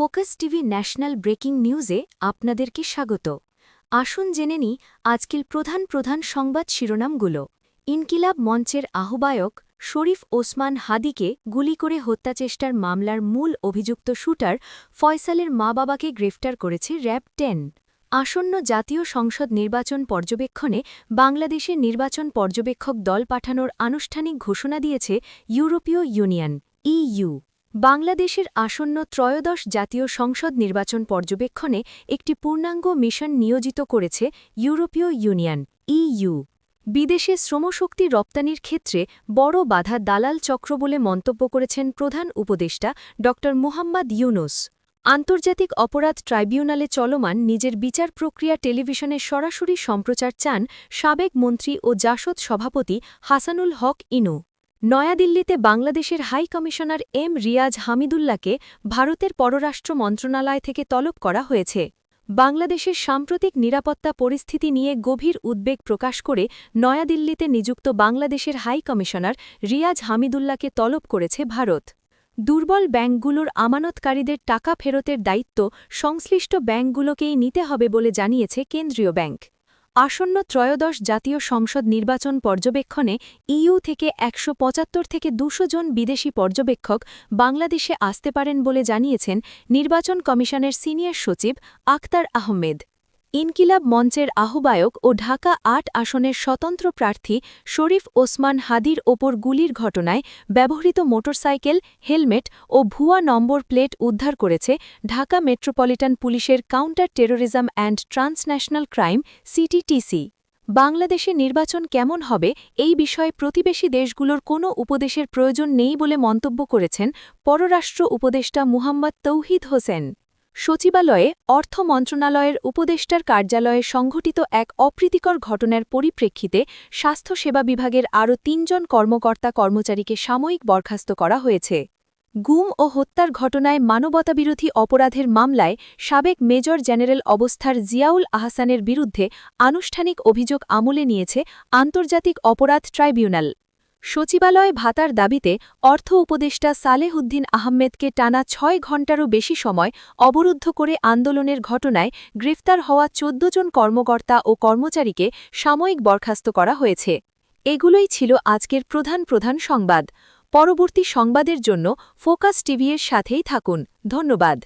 Focus TV national breaking নিউজে আপনাদেরকে স্বাগত। আসুন জেনে নিই আজকের প্রধান সংবাদ শিরোনামগুলো। ইনকিলাব মঞ্চের আহ্বায়ক শরীফ ওসমান হাদিকে গুলি করে হত্যাচেষ্টার মামলার মূল অভিযুক্ত শুটার ফয়সালের মা-বাবাকে গ্রেফতার করেছে র্যাব 10। আসন্ন জাতীয় সংসদ নির্বাচন পর্যবেক্ষণে বাংলাদেশের নির্বাচন পর্যবেক্ষক দল পাঠানোর আনুষ্ঠানিক ঘোষণা দিয়েছে ইউরোপীয় ইউনিয়ন ইইউ। বাংলাদেশের আসন্ন ত্রয়োদশ জাতীয় সংসদ নির্বাচন পর্যবেক্ষণে একটি পূর্ণাঙ্গ মিশন নিয়োজিত করেছে ইউরোপীয় ইউনিয়ন ইইউ। বিদেশে শ্রমশক্তি রপ্তানির ক্ষেত্রে বড় বাধা দালাল চক্র বলে মন্তব্য করেছেন প্রধান উপদেষ্টা ড মুহাম্মদ ইউনুস। আন্তর্জাতিক অপরাধ ট্রাইব্যুনালে চলমান নিজের বিচার প্রক্রিয়া টেলিভিশনে সরাসরি সম্প্রচার চান সাবেক মন্ত্রী ও জাসদ সভাপতি হাসানুল হক ইনু। নয়াদিল্লিতে বাংলাদেশের হাই কমিশনার এম রিয়াজ হামিদুল্লাহকে ভারতের পররাষ্ট্র মন্ত্রণালয় থেকে তলব করা হয়েছে। বাংলাদেশের সাম্প্রতিক নিরাপত্তা পরিস্থিতি নিয়ে গভীর উদ্বেগ প্রকাশ করে নয়াদিল্লিতে নিযুক্ত বাংলাদেশের হাই কমিশনার রিয়াজ হামিদুল্লাহকে তলব করেছে ভারত। দুর্বল ব্যাংকগুলোর আমানতকারীদের টাকা ফেরতের দায়িত্ব সংশ্লিষ্ট ব্যাংকগুলোকেই নিতে হবে বলে জানিয়েছে কেন্দ্রীয় ব্যাংক। আসন্ন ত্রয়োদশ জাতীয় সংসদ নির্বাচন পর্যবেক্ষণে ইইউ থেকে ১৭৫ থেকে ২০০ জন বিদেশি পর্যবেক্ষক বাংলাদেশে আসতে পারেন বলে জানিয়েছেন নির্বাচন কমিশনের সিনিয়র সচিব আখতার আহমেদ। ইনকিলাব মঞ্চের আহ্বায়ক ও ঢাকা ৮ আসনের স্বতন্ত্র প্রার্থী শরীফ ওসমান হাদির ওপর গুলির ঘটনায় ব্যবহৃত মোটরসাইকেল, হেলমেট ও ভুয়া নম্বর প্লেট উদ্ধার করেছে ঢাকা মেট্রোপলিটন পুলিশের counter terrorism and transnational crime CTTC. বাংলাদেশে নির্বাচন কেমন হবে এই বিষয়ে প্রতিবেশী দেশগুলোর কোনো উপদেশের প্রয়োজন নেই বলে মন্তব্য করেছেন পররাষ্ট্র উপদেষ্টা মুহাম্মদ তৌহিদ হোসেন। সচিবালয়ে অর্থ মন্ত্রণালয়ের উপদেষ্টার কার্যালয়ে সংঘটিত এক অপ্রীতিকর ঘটনার পরিপ্রেক্ষিতে স্বাস্থ্যসেবা বিভাগের আরও ৩ জন কর্মকর্তা-কর্মচারীকে সাময়িক বরখাস্ত করা হয়েছে। গুম ও হত্যার ঘটনায় মানবতাবিরোধী অপরাধের মামলায় সাবেক মেজর জেনারেল অবস্থার জিয়াউল আহসানের বিরুদ্ধে আনুষ্ঠানিক অভিযোগ আমলে নিয়েছে আন্তর্জাতিক অপরাধ ট্রাইব্যুনাল। সচিবালয় ভাতার দাবিতে অর্থ উপদেষ্টা সালেহ উদ্দিন আহমেদকে টানা ৬ ঘণ্টারও বেশি সময় অবরুদ্ধ করে আন্দোলনের ঘটনায় গ্রেফতার হওয়া ১৪ জন কর্মকর্তা ও কর্মচারীকে সাময়িক বরখাস্ত করা হয়েছে। এগুলোই ছিল আজকের প্রধান সংবাদ। পরবর্তী সংবাদের জন্য ফোকাস টিভি এর সাথেই থাকুন। ধন্যবাদ।